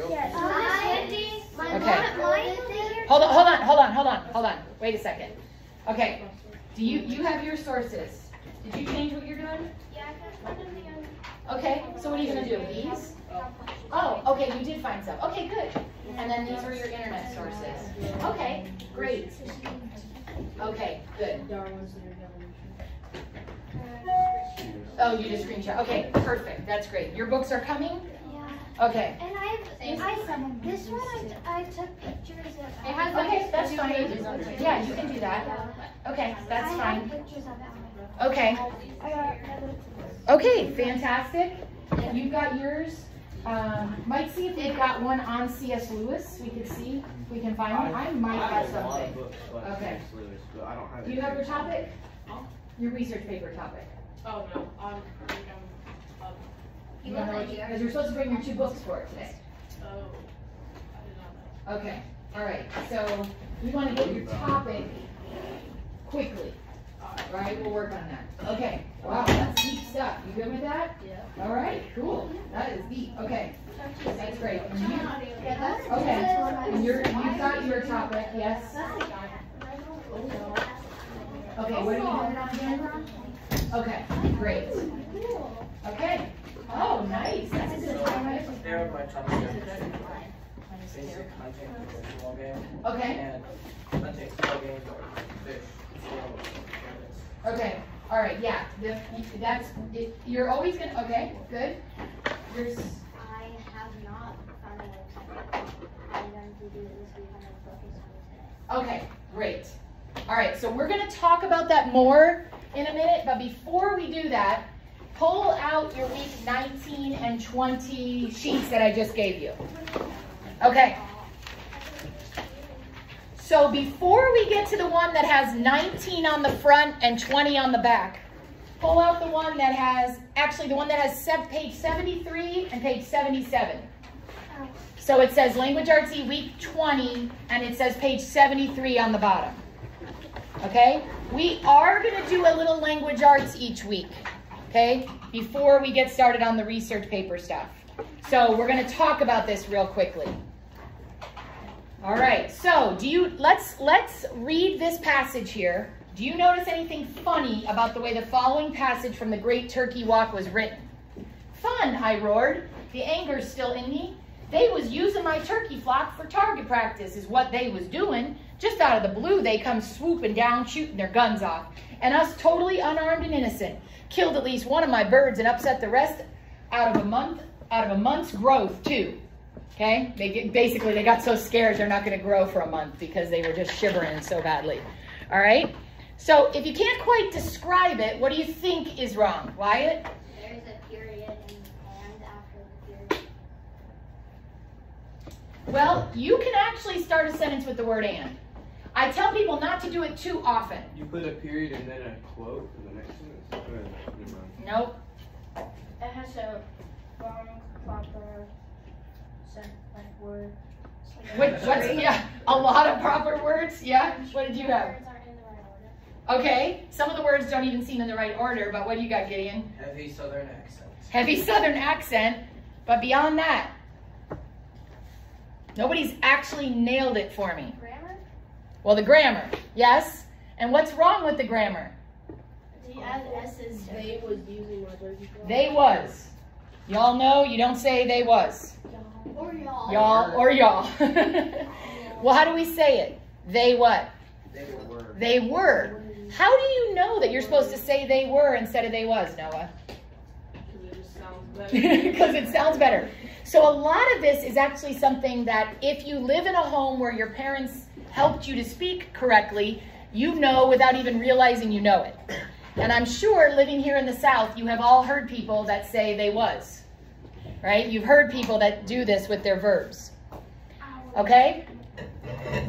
Yes. Okay. Hold on. Wait a second. Okay. Do you have your sources? Did you change what you're doing? Yeah, I can find them. Okay. So what are you gonna do? These? Oh, okay. You did find some. Okay, good. And then these were your internet sources. Okay, great. Okay, good. Oh, you just screenshot. Okay, perfect. That's great. Your books are coming? Yeah. Okay. And this one I took pictures of. Okay, that's fine. Yeah, you can do that. Okay, that's I fine. have pictures of it. Okay. Okay, fantastic. You've got yours. Might see if we've got one on C.S. Lewis. We could see if we can find one. I might have something. Okay. Do you have your topic? Your research paper topic. Oh no, You don't know what because you're supposed to bring your 2 books for it today. oh, I did not know. Okay. All right. So we want to get your topic quickly. All right. We'll work on that. Okay. Wow, that's deep stuff. You good with that? Yeah. All right. Cool. That is deep. Okay. That's great. And you, Okay. and you've got your topic. Yes. Okay. What are you doing on again? Okay. Great. Okay. Oh, nice. That's a good time. There are my topics. Basic content football game. Okay. And content football game or fish. Okay. All right. Yeah. That's it. You're always gonna. Okay. Good. There's. I have not found a website. I'm going to do it this week. I'm going to focus on it today. Okay. Great. All right. So we're gonna talk about that more in a minute. But before we do that, pull out your week 19 and 20 sheets that I just gave you. Okay. So before we get to the one that has 19 on the front and 20 on the back, pull out the one that has, actually the one that has page 73 and page 77. So it says Language Arts E week 20 and it says page 73 on the bottom. Okay? We are going to do a little language arts each week. Okay? Before we get started on the research paper stuff. So we're going to talk about this real quickly. All right, so let's read this passage here. Do you notice anything funny about the way the following passage from the Great Turkey Walk was written? Fun, I roared. The anger's still in me. They was using my turkey flock for target practice is what they was doing. Just out of the blue, they come swooping down, shooting their guns off. And us totally unarmed and innocent. Killed at least one of my birds and upset the rest out of a month's growth, too. Okay, they got so scared they're not going to grow for a month because they were just shivering so badly. All right, so if you can't quite describe it, what do you think is wrong, Wyatt? There's a period and after the period. Well, you can actually start a sentence with the word and. I tell people not to do it too often. You put a period and then a quote for the next sentence? Nope. It has a wrong, proper, word. What's yeah, a lot of proper words. Yeah. What did you have? Words aren't in the right order. Okay. Some of the words don't even seem in the right order. But what do you got, Gideon? Heavy Southern accent. Heavy Southern accent. But beyond that, nobody's actually nailed it for me. Grammar? Well, the grammar, yes. And what's wrong with the grammar? The S's. They was using my turkey flock. They was. Y'all know you don't say they was. Or y'all. Y'all or y'all. Well, how do we say it? They what? They were. They were. How do you know that you're supposed to say they were instead of they was, Noah? Because it just sounds better. Because it sounds better. So a lot of this is actually something that if you live in a home where your parents helped you to speak correctly, you know without even realizing you know it. And I'm sure living here in the South, you have all heard people that say they was. Right? You've heard people that do this with their verbs. Okay?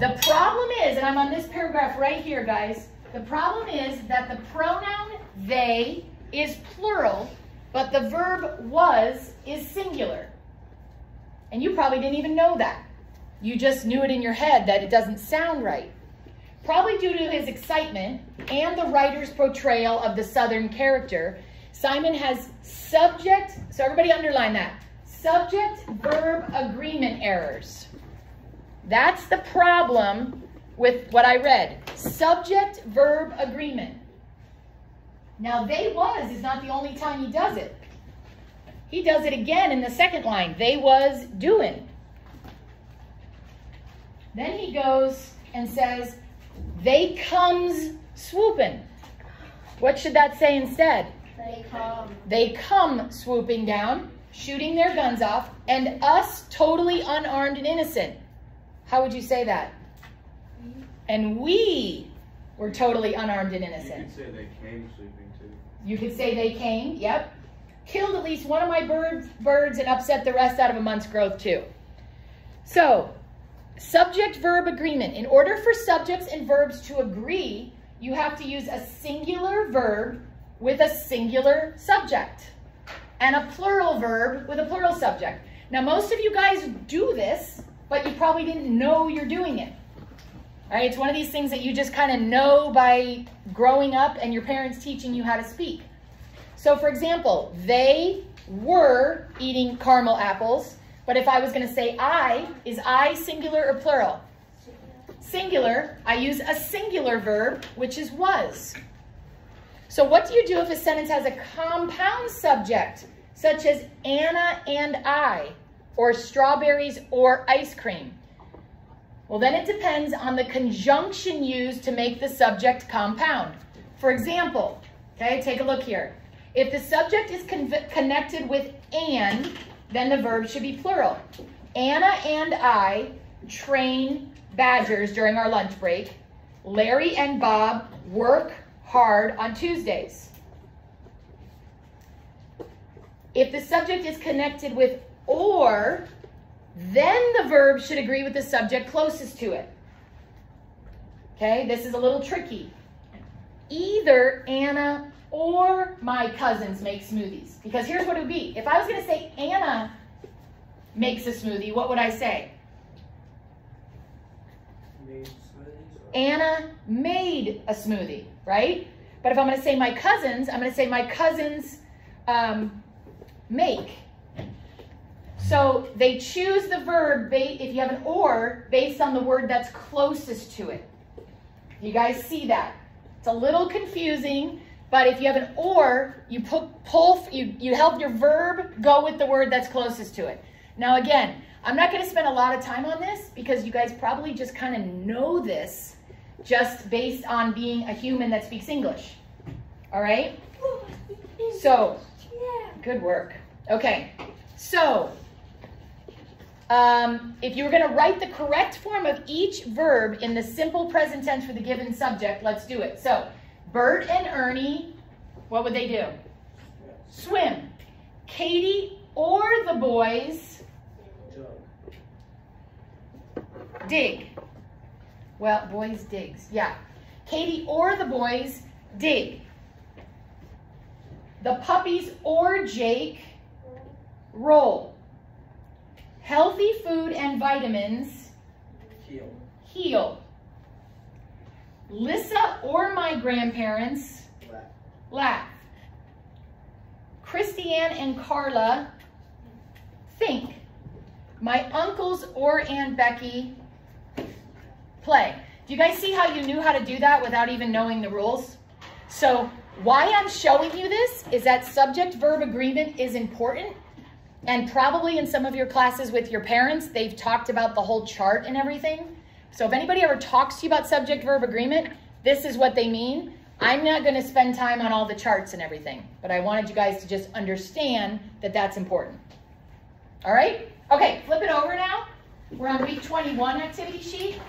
The problem is, and I'm on this paragraph right here, guys. The problem is that the pronoun they is plural, but the verb was is singular. And you probably didn't even know that. You just knew it in your head that it doesn't sound right. Probably due to his excitement and the writer's portrayal of the Southern character, Simon has subject, so everybody underline that, Subject-verb agreement errors. That's the problem with what I read. Subject-verb agreement. Now, they was is not the only time he does it. He does it again in the second line. They was doing. Then he goes and says, they comes swooping. What should that say instead? They come. They come swooping down, shooting their guns off, and us totally unarmed and innocent. How would you say that? And we were totally unarmed and You innocent. could say they came sleeping too. You could say they came, yep. Killed at least one of my birds and upset the rest out of a month's growth too. So, subject-verb agreement. In order for subjects and verbs to agree, you have to use a singular verb with a singular subject and a plural verb with a plural subject. Now, most of you guys do this, but you probably didn't know you're doing it. All right, it's one of these things that you just kind of know by growing up and your parents teaching you how to speak. So, for example, they were eating caramel apples, but if I was going to say I, is I singular or plural? Singular. I use a singular verb, which is was. So what do you do if a sentence has a compound subject, such as Anna and I, or strawberries or ice cream? Well, then it depends on the conjunction used to make the subject compound. For example, okay, take a look here. If the subject is connected with and, then the verb should be plural. Anna and I train badgers during our lunch break. Larry and Bob work hard on Tuesdays. If the subject is connected with or, then the verb should agree with the subject closest to it. Okay, this is a little tricky. Either Anna or my cousins make smoothies. Because here's what it would be. If I was going to say Anna makes a smoothie, what would I say? Made smoothies? Anna made a smoothie, right? But if I'm going to say my cousins, I'm going to say my cousins make. So they choose the verb, if you have an or, based on the word that's closest to it. You guys see that? It's a little confusing, but if you have an or, you you help your verb go with the word that's closest to it. Now again, I'm not going to spend a lot of time on this because you guys probably just kind of know this just based on being a human that speaks English. All right? So, good work. Okay, so if you were going to write the correct form of each verb in the simple present tense for the given subject, let's do it. So, Bert and Ernie, what would they do? Swim. Katie or the boys dig. Well, boys digs, yeah. Katie or the boys dig. The puppies or Jake roll. Healthy food and vitamins heal. Lissa or my grandparents laugh. Christiane and Carla think. My uncles or Aunt Becky play. Do you guys see how you knew how to do that without even knowing the rules? So why I'm showing you this is that subject-verb agreement is important. And probably in some of your classes with your parents, they've talked about the whole chart and everything. So if anybody ever talks to you about subject-verb agreement, this is what they mean. I'm not going to spend time on all the charts and everything, but I wanted you guys to just understand that that's important. All right? Okay, flip it over now. We're on week 21 activity sheet.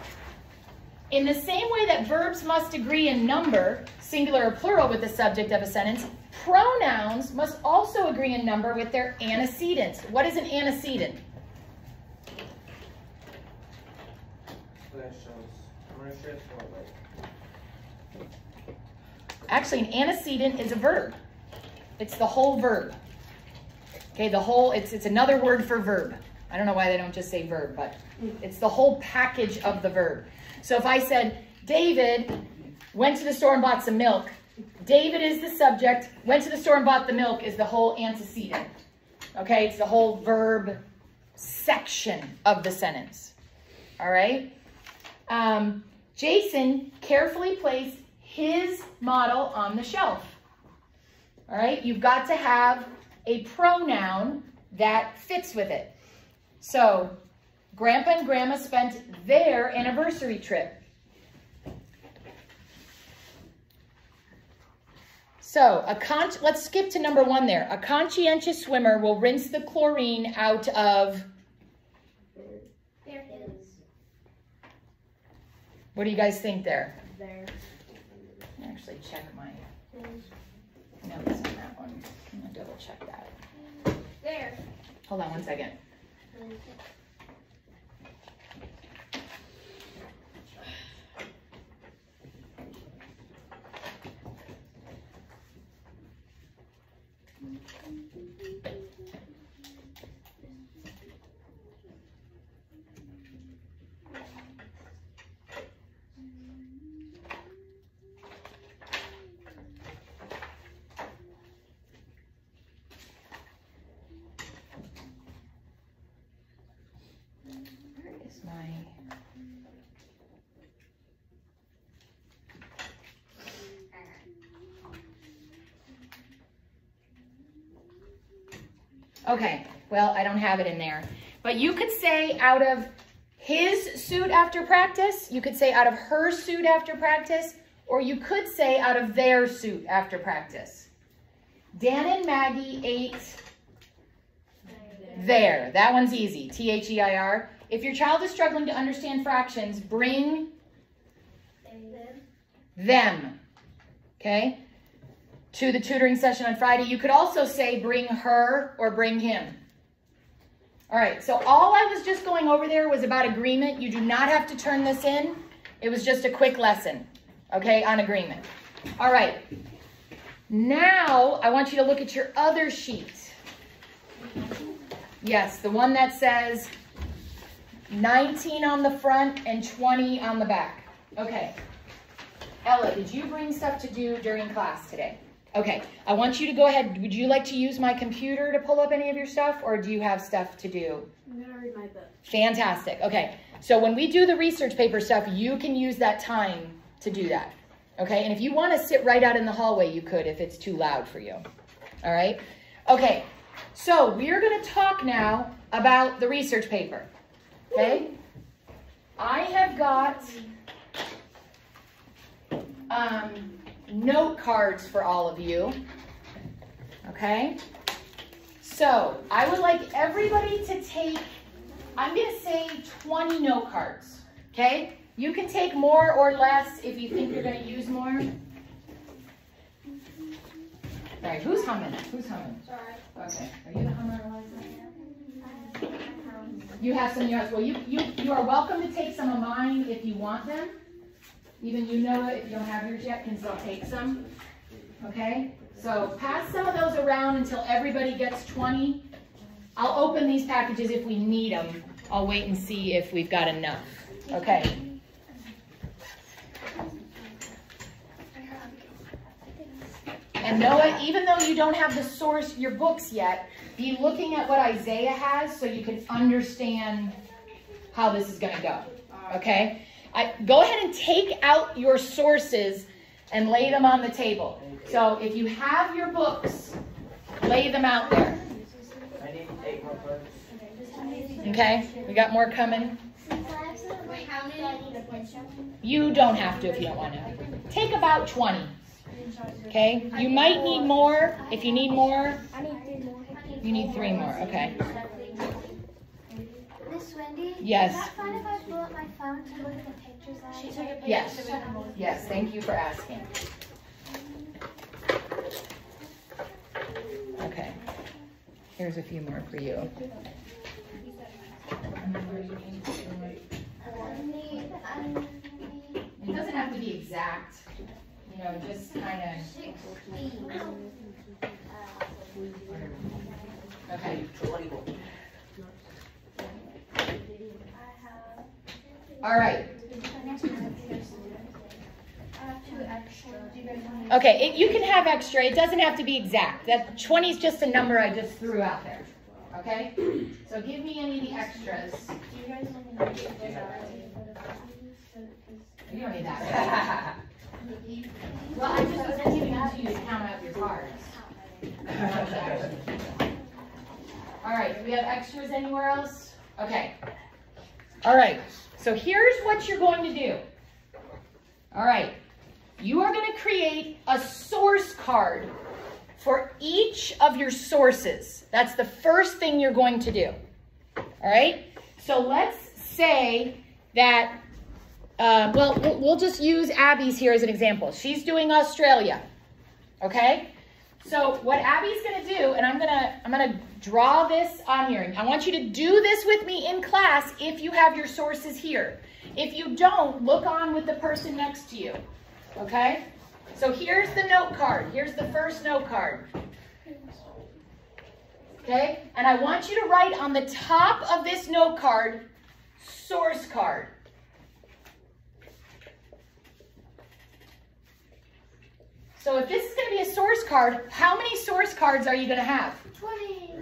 In the same way that verbs must agree in number, singular or plural, with the subject of a sentence, pronouns must also agree in number with their antecedents. What is an antecedent? Actually, an antecedent is a verb. It's the whole verb. Okay, the whole, it's another word for verb. I don't know why they don't just say verb, but it's the whole package of the verb. So if I said, David went to the store and bought some milk, David is the subject, went to the store and bought the milk is the whole antecedent. Okay, it's the whole verb section of the sentence. All right. Jason carefully placed his model on the shelf. All right, you've got to have a pronoun that fits with it. So, Grandpa and Grandma spent their anniversary trip. So, let's skip to number 1 there. A conscientious swimmer will rinse the chlorine out of... What do you guys think there? There. Actually, check my notes on that one. I'm going to double check that. There. Hold on one second. Where is my... Okay, well, I don't have it in there. But you could say out of his suit after practice, you could say out of her suit after practice, or you could say out of their suit after practice. Dan and Maggie ate there. That one's easy, T-H-E-I-R. If your child is struggling to understand fractions, bring them, okay, to the tutoring session on Friday. You could also say bring her or bring him. All right, so all I was just going over there was about agreement. You do not have to turn this in. It was just a quick lesson, okay, on agreement. All right, now I want you to look at your other sheet. Yes, the one that says 19 on the front and 20 on the back. Okay. Ella, did you bring stuff to do during class today? Okay, I want you to go ahead. Would you like to use my computer to pull up any of your stuff, or do you have stuff to do? I'm going to read my book. Fantastic. Okay, so when we do the research paper stuff, you can use that time to do that. Okay, and if you want to sit right out in the hallway, you could if it's too loud for you. All right? Okay, so we're going to talk now about the research paper. Okay? I have got note cards for all of you. Okay? So, I would like everybody to take, I'm going to say 20 note cards. Okay? You can take more or less if you think you're going to use more. All right, who's humming? Who's humming? Sorry. Okay. Are you the hummer, Eliza? You have some in your house. Well, you are welcome to take some of mine if you want them. Even you know it, if you don't have yours yet, can still take some. Okay? So pass some of those around until everybody gets 20. I'll open these packages if we need them. I'll wait and see if we've got enough. Okay. And Noah, even though you don't have the source, your books yet, be looking at what Isaiah has so you can understand how this is going to go. Okay? Go ahead and take out your sources and lay them on the table. So if you have your books, lay them out there. I need to take more books. Okay? We got more coming. You don't have to if you don't want to. Take about 20. Okay? You might need more. If you need more, I need 3 more. you need 3 more. Okay. Miss Wendy? Yes. Is that fine if I pull up my phone to look at the pictures that I took? Yes. Yes. Thank you for asking. Okay. Here's a few more for you. It doesn't have to be exact. You know, just kind of. Okay. All right. Okay, you can have extra. It doesn't have to be exact. That 20 is just a number I just threw out there. Okay? So give me any of the extras. Do you guys want me to get those out? You don't need that. Well, I just was giving it to you to count out your cards. All right, do we have extras anywhere else? Okay. All right, so here's what you're going to do. All right, you are going to create a source card for each of your sources. That's the first thing you're going to do. All right, so let's say that, well, we'll just use Abby's here as an example. She's doing Australia, okay? So what Abby's gonna do, and I'm gonna draw this on here. I want you to do this with me in class if you have your sources here. If you don't, look on with the person next to you, okay? So here's the note card. Here's the first note card. Okay, and I want you to write on the top of this note card, source card. So if this is going to be a source card, how many source cards are you going to have? 20.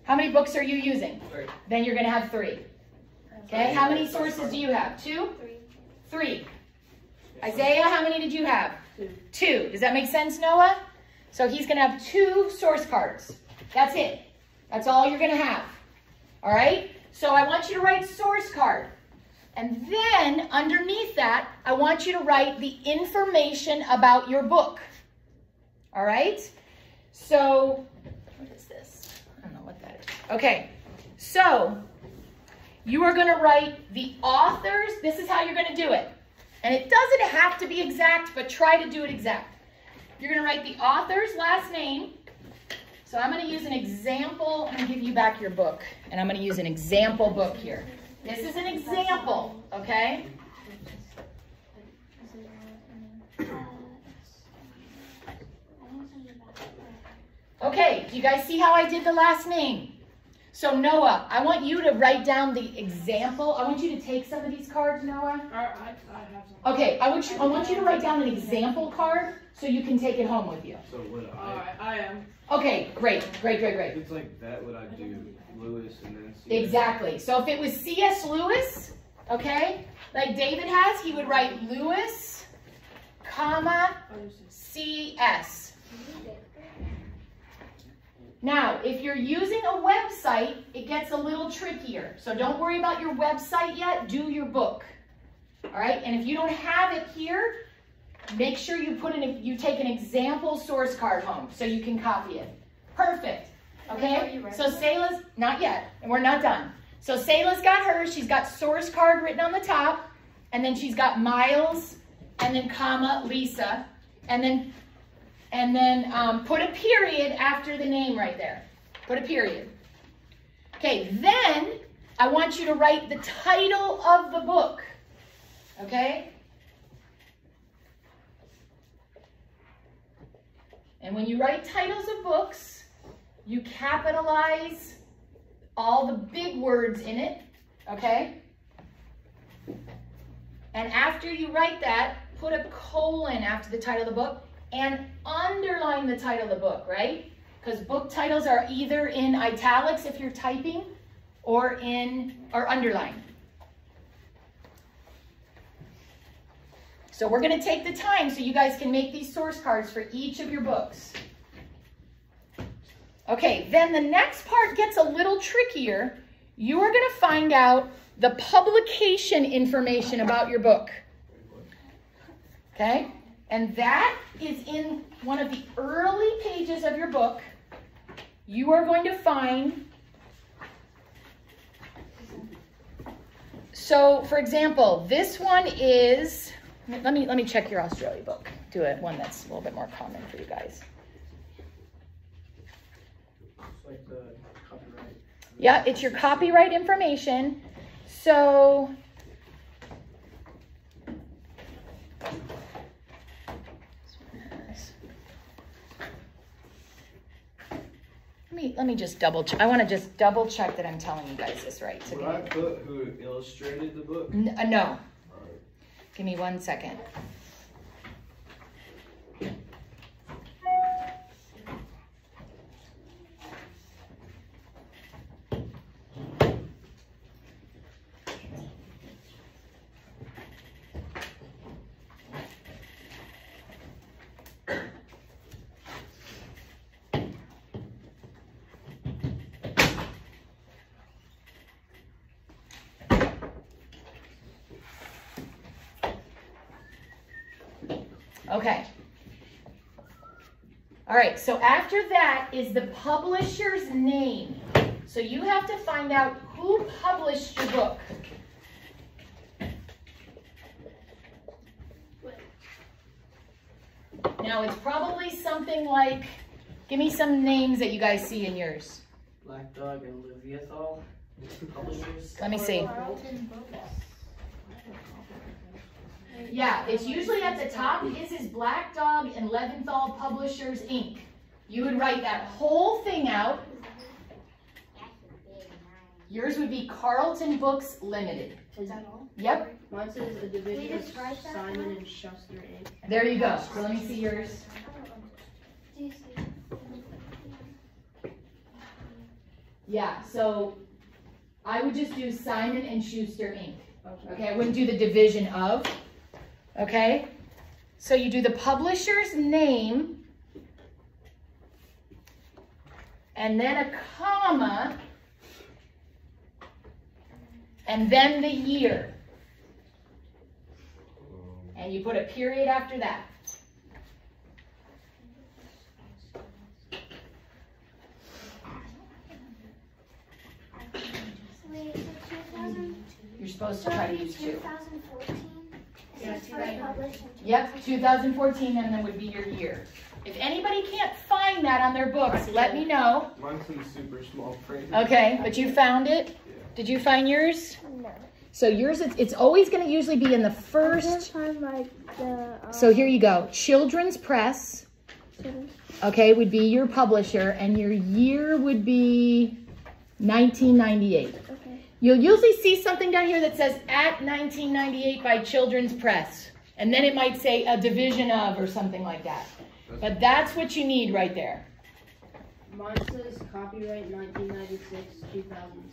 How many books are you using? 3. Then you're going to have 3. Okay, how many sources do you have? 2? 3. Isaiah, how many did you have? 2. Does that make sense, Noah? So he's going to have 2 source cards. That's it. That's all you're going to have. All right? So I want you to write source card. And then underneath that, I want you to write the information about your book. All right? So, what is this? I don't know what that is. Okay. So, you are going to write the authors. This is how you're going to do it. And it doesn't have to be exact, but try to do it exact. You're going to write the author's last name. So I'm going to use an example. I'm going to give you back your book. And I'm going to use an example book here. This is an example, okay? Okay, do you guys see how I did the last name? So Noah, I want you to write down the example. I want you to take some of these cards, Noah. I have some. Okay, I want you to write down an example card so you can take it home with you. So would Alright, I am. Okay, great. If it's like that, would I do Lewis and then C.S.? Exactly. So if it was C.S. Lewis, okay, like David has, he would write Lewis, comma, C.S. Now, if you're using a website, it gets a little trickier. So don't worry about your website yet. Do your book. All right? And if you don't have it here, make sure you take an example source card home so you can copy it. Perfect. Okay? So Selah's, not yet, and we're not done. So Selah's got hers. She's got source card written on the top, and then she's got Miles, and then comma, Lisa, and then put a period after the name right there. Put a period. Okay, then I want you to write the title of the book. Okay? And when you write titles of books, you capitalize all the big words in it, okay? And after you write that, put a colon after the title of the book and underline the title of the book, right? Because book titles are either in italics if you're typing or underlined. So we're going to take the time so you guys can make these source cards for each of your books. Okay, then the next part gets a little trickier. You are going to find out the publication information about your book. Okay? And that is in one of the early pages of your book. You are going to find, so for example, this one is, let me check your Australia book. Do it one that's a little bit more common for you guys. It's like the copyright. Yeah, it's your copyright information. So let me just double check. I want to just double check that I'm telling you guys this right. So Would I put who illustrated the book? No. Give me 1 second. Okay. All right, so after that is the publisher's name. So you have to find out who published your book. Now it's probably something like, give me some names that you guys see in yours. Black Dog and Leviathan publishers. Let me see. Yeah, it's usually at the top. His is Black Dog and Leventhal Publishers, Inc. You would write that whole thing out. Yours would be Carlton Books Limited. Is that all? Yep, Mine says a division of Simon and Schuster Inc. there you go. So let me see yours. Do you see? Yeah, so I would just do Simon and Schuster, Inc. Okay. Okay, I wouldn't do the division of. Okay, so you do the publisher's name, and then a comma, and then the year. And you put a period after that. Wait, so 2000? You're supposed to try to use two. 2014? Yeah, Is this first published in Yep, 2014, and then would be your year. If anybody can't find that on their books, let me know. Mine's in super small print. Okay, but you found it? Did you find yours? No. So yours, it's always going to usually be in the I can't first. find like the. So here you go. Children's Press, okay, would be your publisher, and your year would be 1998. Okay. You'll usually see something down here that says at 1998 by Children's Press. And then it might say a division of or something like that. But that's what you need right there. Mine says copyright 1996, 2000.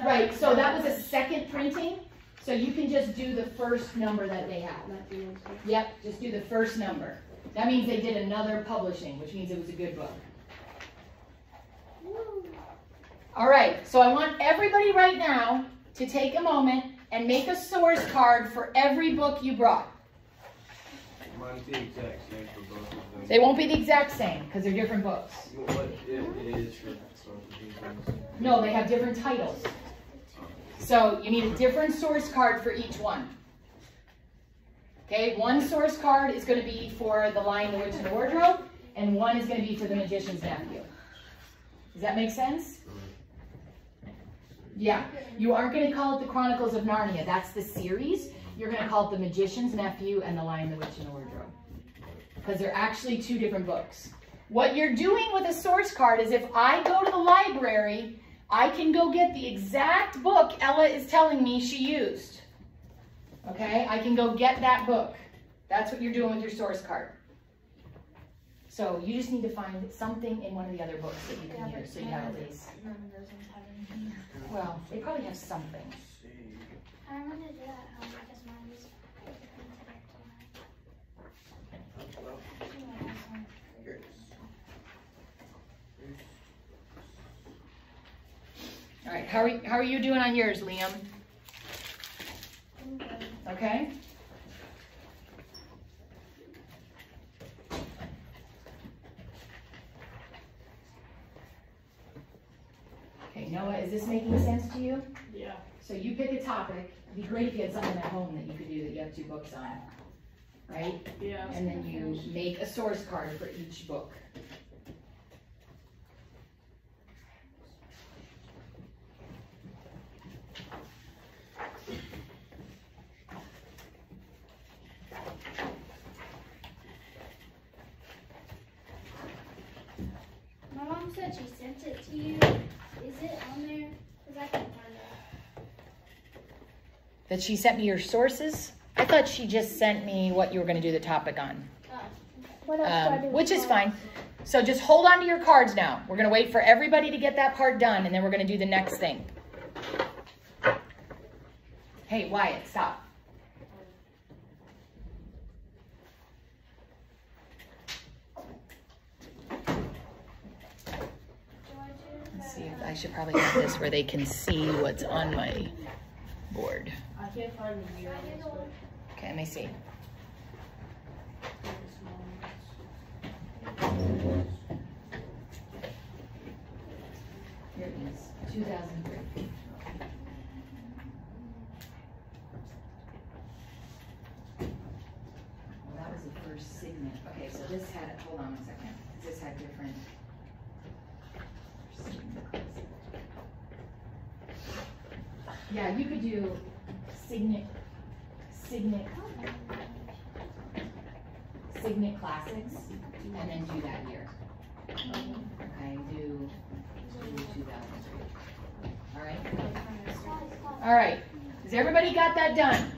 Right, so that was a second printing. So you can just do the first number that they have. 1996. Yep, just do the first number. That means they did another publishing, which means it was a good book. All right, so I want everybody right now to take a moment and make a source card for every book you brought. Mine's the exact same for both of them. They won't be the exact same because they're different books. What it is for both of these ones. No, they have different titles. So you need a different source card for each one. Okay, one source card is going to be for The Lion, the Witch, and the Wardrobe, and one is going to be for The Magician's Nephew. Does that make sense? Yeah. You aren't going to call it The Chronicles of Narnia. That's the series. You're going to call it The Magician's Nephew and The Lion, the Witch, and the Wardrobe. Because they're actually two different books. What you're doing with a source card is if I go to the library, I can go get the exact book Ella is telling me she used. Okay? I can go get that book. That's what you're doing with your source card. So you just need to find something in one of the other books that you can use so you have at least. None of those ones have anything. Well, they probably have something. I remember to do that at home because mine was All right, how are you doing on yours, Liam? Okay. Okay, Noah, is this making sense to you? Yeah. So you pick a topic. It'd be great if you had something at home that you could do that you have two books on, right? Yeah. And then you make a source card for each book. My mom said she sent it to you. Is it on there? Because I can't find it. That she sent me your sources? I thought she just sent me what you were going to do the topic on. What else do I do? Which is fine. So just hold on to your cards now. We're going to wait for everybody to get that part done, and then we're going to do the next thing. Hey, Wyatt, stop. Let's see if I should probably have this where they can see what's on my board. I can't find the year on this book. Okay, let me see. Here it is, 2003. Well, that was the first Signet. Okay, so this had, hold on one second. This had different. Yeah, you could do Signet Classics, and then do that year. Okay, do 2003. All right? All right. Has everybody got that done?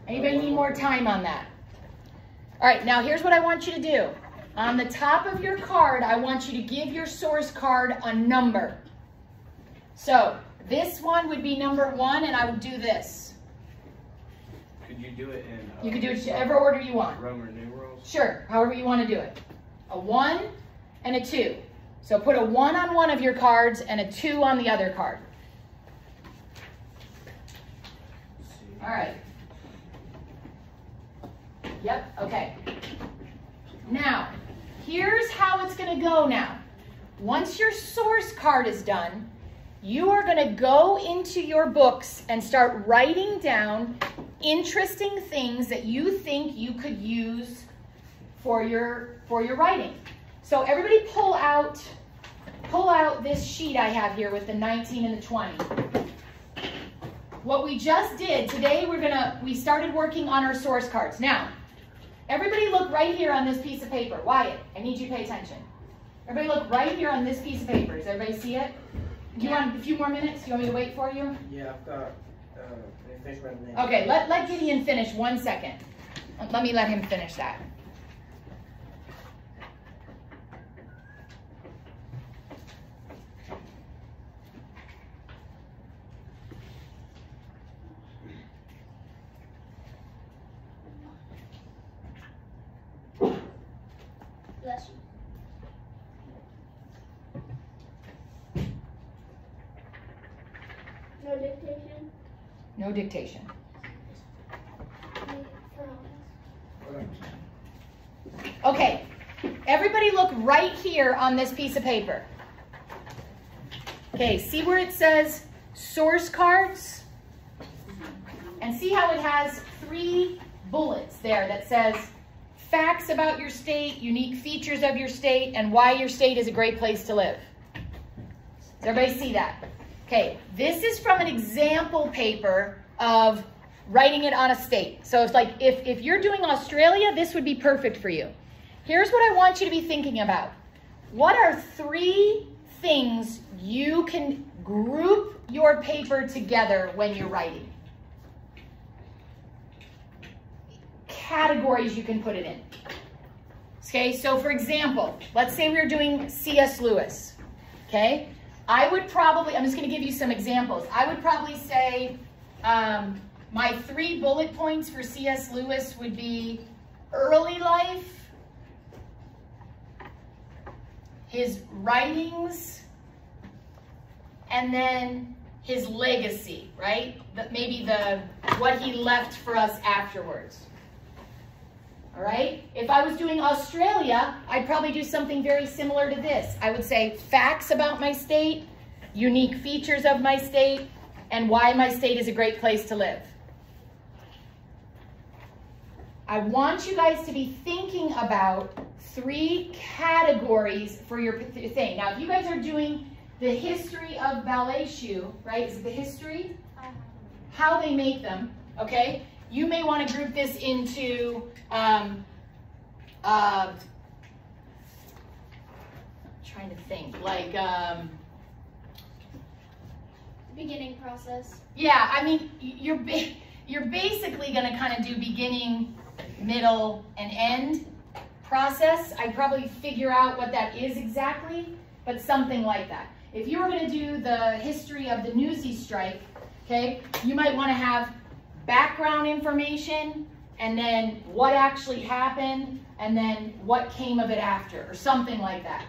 Anybody need more time on that? All right, now here's what I want you to do. On the top of your card, I want you to give your source card a number. So this one would be number 1, and I would do this. Could you do it in? You can do it whichever order you want. Roman numerals. Sure, however you want to do it. A 1 and a 2. So put a 1 on one of your cards and a 2 on the other card. All right. Yep, okay. Now, here's how it's going to go now. Once your source card is done, you are going to go into your books and start writing down interesting things that you think you could use for your writing. So everybody pull out this sheet I have here with the 19 and the 20. What we just did, today we started working on our source cards. Now, everybody look right here on this piece of paper. Wyatt, I need you to pay attention. Everybody look right here on this piece of paper. Does everybody see it? Do you want a few more minutes? Do you want me to wait for you? Yeah, I've got fish right now. Okay, let Gideon finish 1 second. Let me let him finish that. Bless you. No dictation? No dictation. Okay, everybody look right here on this piece of paper. Okay, see where it says source cards? And see how it has 3 bullets there that says facts about your state, unique features of your state, and why your state is a great place to live. Does everybody see that? Okay, this is from an example paper of writing it on a state. So it's like, if you're doing Australia, this would be perfect for you. Here's what I want you to be thinking about. What are 3 things you can group your paper together when you're writing? Categories you can put it in. Okay, so for example, let's say we're doing C.S. Lewis. Okay, I would probably, I'm just going to give you some examples. I would probably say my 3 bullet points for C.S. Lewis would be early life, his writings, and then his legacy, right? Maybe what he left for us afterwards. All right? If I was doing Australia, I'd probably do something very similar to this. I would say facts about my state, unique features of my state, and why my state is a great place to live. I want you guys to be thinking about 3 categories for your thing. Now, if you guys are doing the history of ballet shoe, right? Is it the history? How they make them, okay? You may want to group this into trying to think, like Beginning process. yeah, I mean, you're basically going to kind of do beginning, middle, and end process. I'd probably figure out what that is exactly, but something like that. If you were going to do the history of the Newsies strike, okay, you might want to have background information, and then what actually happened, and then what came of it after, or something like that.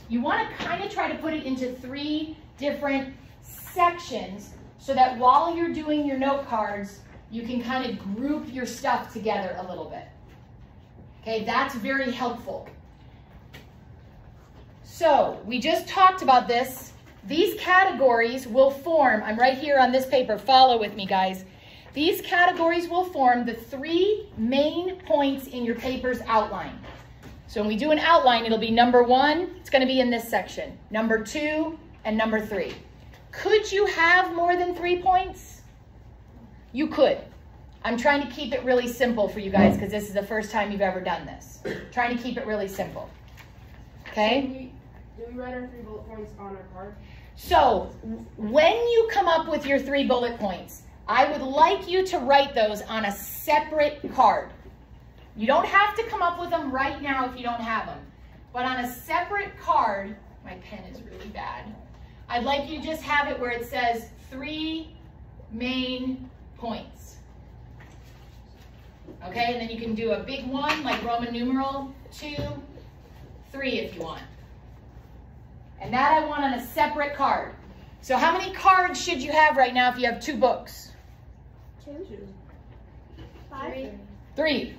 You want to kind of try to put it into 3 different sections so that while you're doing your note cards, you can kind of group your stuff together a little bit. Okay, that's very helpful. So we just talked about this. These categories will form, I'm right here on this paper, follow with me guys. These categories will form the 3 main points in your paper's outline. So when we do an outline, it'll be number 1, it's gonna be in this section, number 2, and number 3. Could you have more than 3 points? You could. I'm trying to keep it really simple for you guys because this is the first time you've ever done this. Trying to keep it really simple. Okay? Do we write our 3 bullet points on our card? So when you come up with your 3 bullet points, I would like you to write those on a separate card. You don't have to come up with them right now if you don't have them. But on a separate card, my pen is really bad, I'd like you to just have it where it says 3 main points. Okay, and then you can do a big one like Roman numeral 2, 3 if you want. And that I want on a separate card. So how many cards should you have right now if you have 2 books? 2. 5. 3.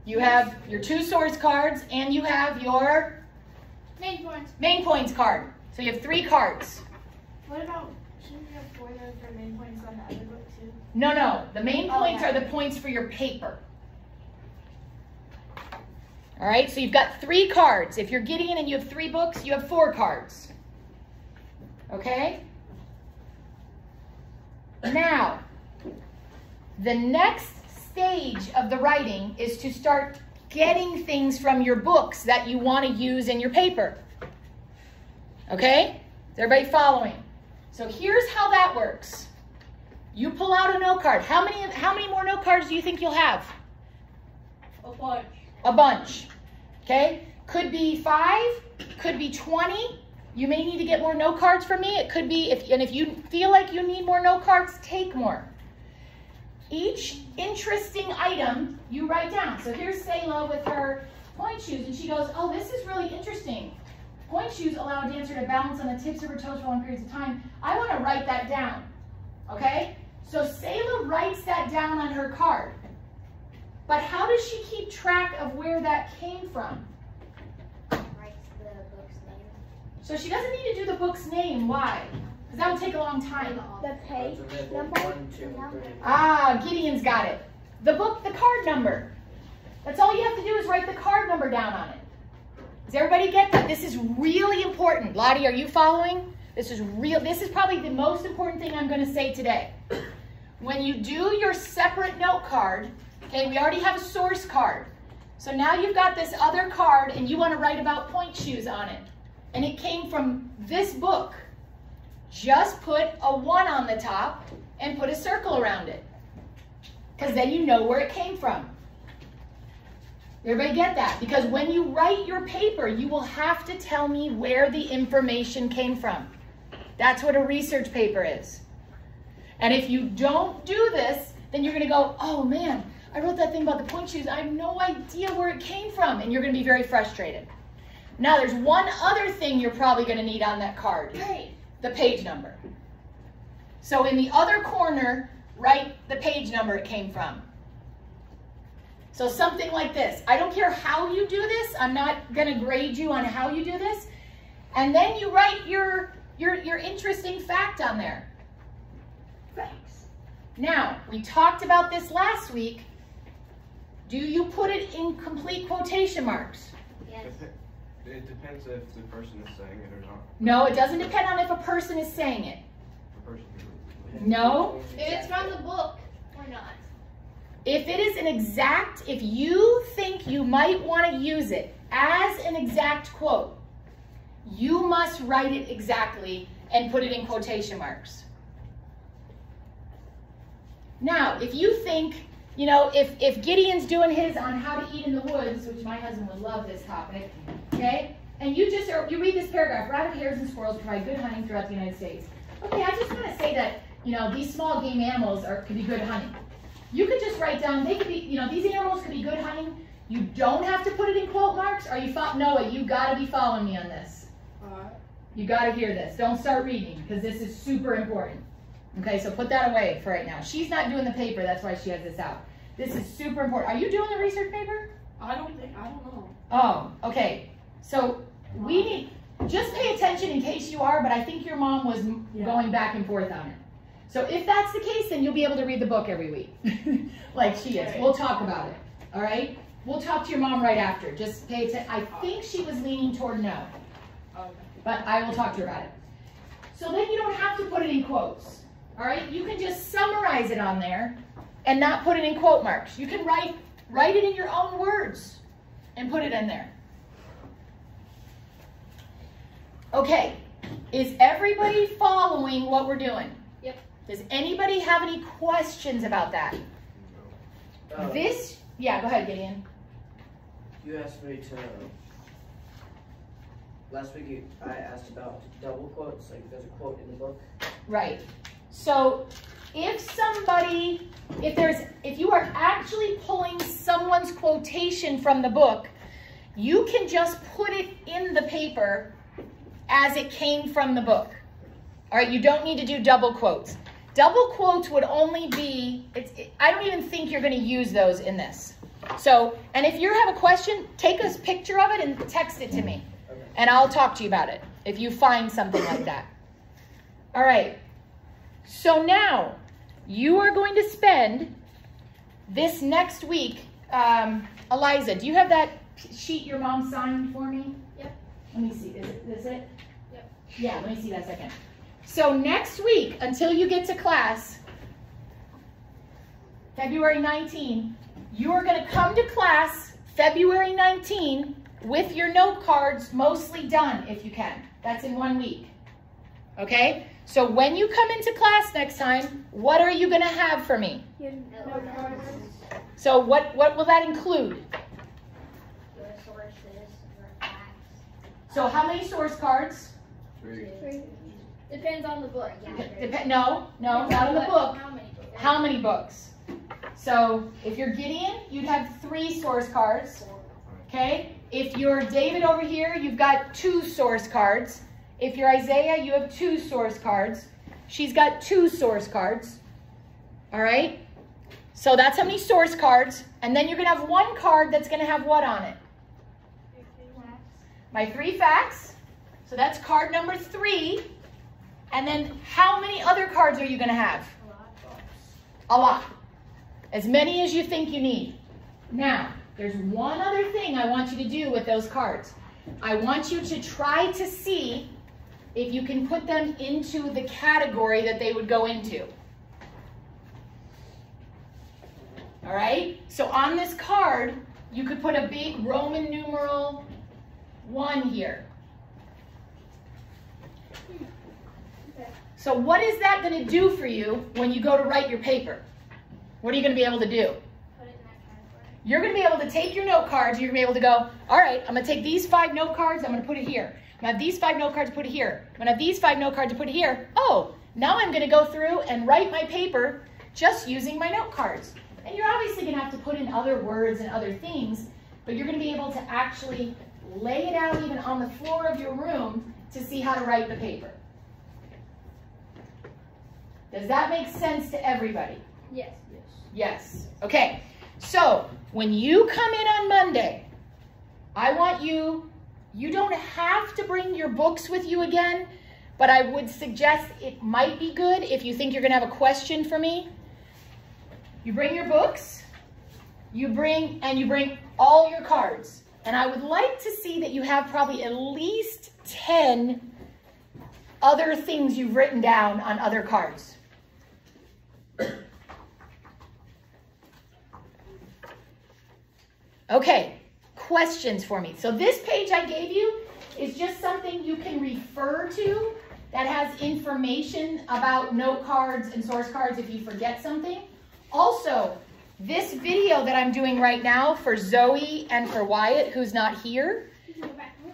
You have your 2 source cards and you have your main points card. So you have 3 cards. What about, shouldn't we have 4 of those for main points on the other book too? No. The main points are the points for your paper. All right, so you've got 3 cards. If you're Gideon and you have 3 books, you have 4 cards. Okay? Now, the next stage of the writing is to start getting things from your books that you want to use in your paper. Okay? Is everybody following? So here's how that works. You pull out a note card. How many more note cards do you think you'll have? A bunch. A bunch. Okay? Could be 5, could be 20. You may need to get more note cards from me. It could be, if you feel like you need more note cards, take more. Each interesting item you write down. So here's Selah with her point shoes, and she goes, oh, this is really interesting. Point shoes allow a dancer to balance on the tips of her toes for long periods of time. I want to write that down. Okay? So Selah writes that down on her card. But how does she keep track of where that came from? Writes the book's name. So she doesn't need to do the book's name. Why? Because that would take a long time. The page number. 1, 2, 3. Ah, Gideon's got it. The card number. That's all you have to do is write the card number down on it. Does everybody get that? This is really important. Lottie, are you following? This is probably the most important thing I'm going to say today. When you do your separate note card, okay, we already have a source card. So now you've got this other card and you want to write about point shoes on it. And it came from this book. Just put a 1 on the top and put a circle around it. Because then you know where it came from. Everybody get that? Because when you write your paper, you will have to tell me where the information came from. That's what a research paper is. And if you don't do this, then you're going to go, oh man, I wrote that thing about the point shoes. I have no idea where it came from. And you're going to be very frustrated. Now there's one other thing you're probably going to need on that card. The page number. So in the other corner, write the page number it came from. So something like this. I don't care how you do this. I'm not going to grade you on how you do this. And then you write your interesting fact on there. Thanks. Now, we talked about this last week. Do you put it in complete quotation marks? Yes. It depends if the person is saying it or not. No, it doesn't depend on if a person is saying it. The person No. If it's from the book or not. If it is an exact, if you think you might want to use it as an exact quote, you must write it exactly and put it in quotation marks. Now, if you think, you know, if Gideon's doing his on how to eat in the woods, which my husband would love this topic, okay, and you read this paragraph, rabbit, hares, and squirrels provide good hunting throughout the United States. Okay, I just want to say that, you know, these small game animals could be good hunting. You could just write down, they could be, you know, these animals could be good hunting. You don't have to put it in quote marks. Are you, Noah, you got to be following me on this. You got to hear this. Don't start reading because this is super important. Okay, so put that away for right now. She's not doing the paper, that's why she has this out. This is super important. Are you doing the research paper? I don't know. Oh, okay. So we need, just pay attention in case you are, but I think your mom was going back and forth on it. So if that's the case, then you'll be able to read the book every week, like she is. We'll talk about it, all right? We'll talk to your mom right after. Just pay attention. I think she was leaning toward no, but I will talk to her about it. So then you don't have to put it in quotes, all right? You can just summarize it on there and not put it in quote marks. You can write it in your own words and put it in there. Okay, is everybody following what we're doing? Yep. Does anybody have any questions about that? Yeah, go ahead, Gideon. You asked me to, last week I asked about double quotes, like there's a quote in the book. Right. So if you are actually pulling someone's quotation from the book, you can just put it in the paper as it came from the book. All right, you don't need to do double quotes. Double quotes would only be, I don't even think you're going to use those in this. So, and if you have a question, take a picture of it and text it to me. Okay. And I'll talk to you about it if you find something like that. All right. So now, you are going to spend this next week, Eliza, do you have that sheet your mom signed for me? Yep. Let me see, is it? Yep. Yeah, let me see that second. So next week, until you get to class, February 19, you are going to come to class February 19 with your note cards mostly done, if you can. That's in 1 week. Okay? So when you come into class next time, what are you going to have for me? So what will that include? Your sources, your facts. So how many source cards? 3. Depends on the book. No, not on the book. How many books? How many books? So if you're Gideon, you'd have 3 source cards. Okay? If you're David over here, you've got 2 source cards. If you're Isaiah, you have 2 source cards. She's got 2 source cards. All right? So that's how many source cards. And then you're going to have 1 card that's going to have what on it? My 3 facts. So that's card number 3. And then how many other cards are you going to have? A lot. As many as you think you need. Now, there's one other thing I want you to do with those cards. I want you to try to see if you can put them into the category that they would go into. All right? So on this card, you could put a big Roman numeral 1 here. So what is that going to do for you when you go to write your paper? What are you going to be able to do? Put it in that category. You're going to be able to take your note cards. You're going to be able to go, all right, I'm going to take these 5 note cards. I'm going to put it here. I'm going to have these 5 note cards, put it here. I'm going to have these 5 note cards to put it here. Oh, now I'm going to go through and write my paper just using my note cards. And you're obviously going to have to put in other words and other things, but you're going to be able to actually lay it out even on the floor of your room to see how to write the paper. Does that make sense to everybody? Yes. Yes. Okay. So when you come in on Monday, I want you don't have to bring your books with you again, but I would suggest it might be good if you think you're going to have a question for me. You bring your books, you bring all your cards. And I would like to see that you have probably at least 10 other things you've written down on other cards. Okay, questions for me. So this page I gave you is just something you can refer to that has information about note cards and source cards if you forget something. Also, this video that I'm doing right now for Zoe and for Wyatt, who's not here,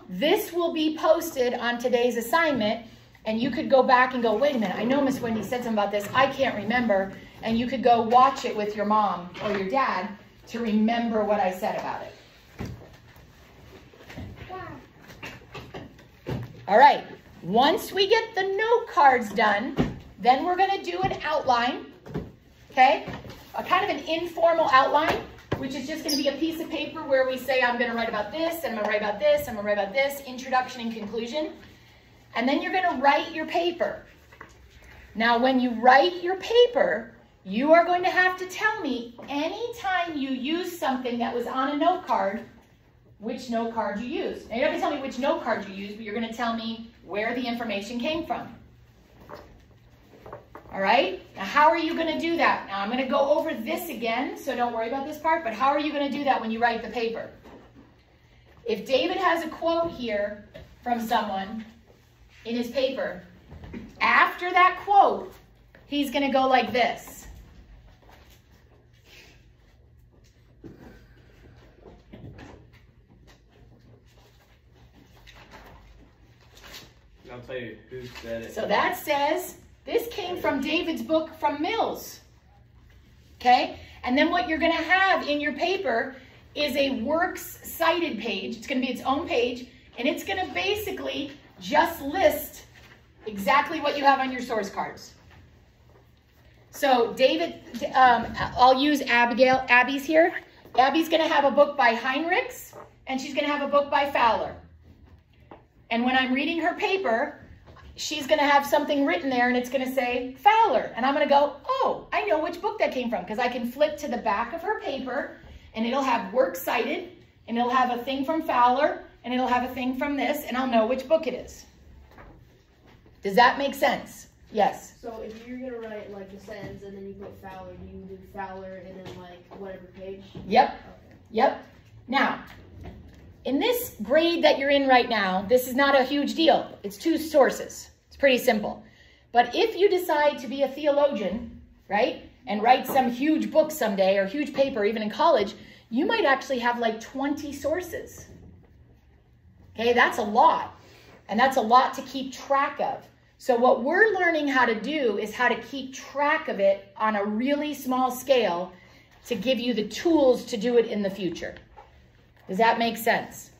this will be posted on today's assignment, and you could go back and go, wait a minute, I know Miss Wendy said something about this, I can't remember, and you could go watch it with your mom or your dad to remember what I said about it. All right, once we get the note cards done, then we're going to do an outline, okay? a kind of an informal outline, which is just going to be a piece of paper where we say, I'm going to write about this, and I'm going to write about this, I'm going to write about this, introduction and conclusion. And then you're going to write your paper. Now, when you write your paper, you are going to have to tell me anytime you use something that was on a note card, which note card you used. Now, you're not going to tell me which note card you used, but you're going to tell me where the information came from. All right? Now, how are you going to do that? Now, I'm going to go over this again, so don't worry about this part, but how are you going to do that when you write the paper? If David has a quote here from someone in his paper, after that quote, he's going to go like this. I'll tell you who said it. So that says, this came from David's book from Mills. Okay? And then what you're going to have in your paper is a works cited page. It's going to be its own page, and it's going to basically just list exactly what you have on your source cards. So David, I'll use Abby's here. Abby's going to have a book by Heinrichs, and she's going to have a book by Fowler. And when I'm reading her paper, she's going to have something written there, and it's going to say Fowler. And I'm going to go, oh, I know which book that came from, because I can flip to the back of her paper, and it'll have works cited, and it'll have a thing from Fowler, and it'll have a thing from this, and I'll know which book it is. Does that make sense? Yes. So if you're gonna write like a sentence and then you put Fowler, do you do Fowler and then like whatever page? Yep. Okay. Yep. Now, in this grade that you're in right now, this is not a huge deal. It's 2 sources. It's pretty simple. But if you decide to be a theologian, right, and write some huge book someday or huge paper, even in college, you might actually have like 20 sources. Okay, that's a lot. And that's a lot to keep track of. So what we're learning how to do is how to keep track of it on a really small scale to give you the tools to do it in the future. Does that make sense?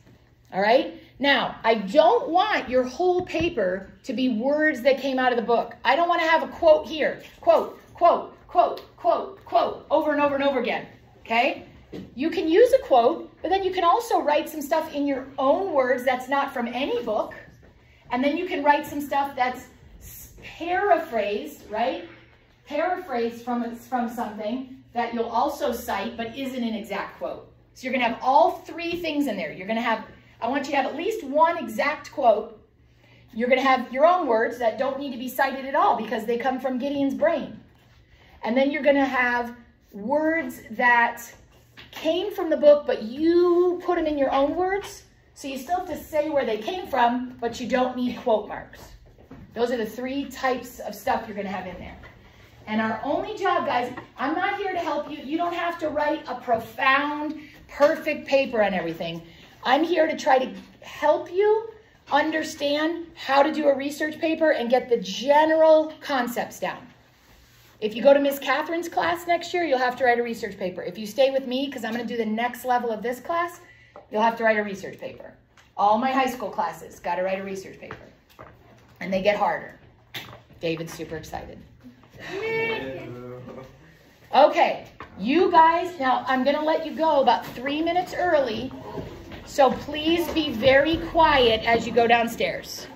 All right? Now, I don't want your whole paper to be words that came out of the book. I don't want to have a quote here. Quote, quote, quote, quote, quote, over and over and over again. Okay? You can use a quote, but then you can also write some stuff in your own words that's not from any book. And then you can write some stuff that's paraphrased, right? Paraphrased from something that you'll also cite, but isn't an exact quote. So you're going to have all 3 things in there. You're going to have, I want you to have at least 1 exact quote. You're going to have your own words that don't need to be cited at all because they come from Gideon's brain. And then you're going to have words that came from the book, but you put them in your own words. So you still have to say where they came from, but you don't need quote marks. Those are the 3 types of stuff you're going to have in there. And our only job, guys, I'm not here to help you. You don't have to write a profound, perfect paper on everything. I'm here to try to help you understand how to do a research paper and get the general concepts down. If you go to Miss Catherine's class next year, you'll have to write a research paper. If you stay with me, because I'm going to do the next level of this class, you'll have to write a research paper. All my high school classes got to write a research paper. And they get harder. David's super excited. Okay, you guys, now I'm going to let you go about 3 minutes early. So please be very quiet as you go downstairs.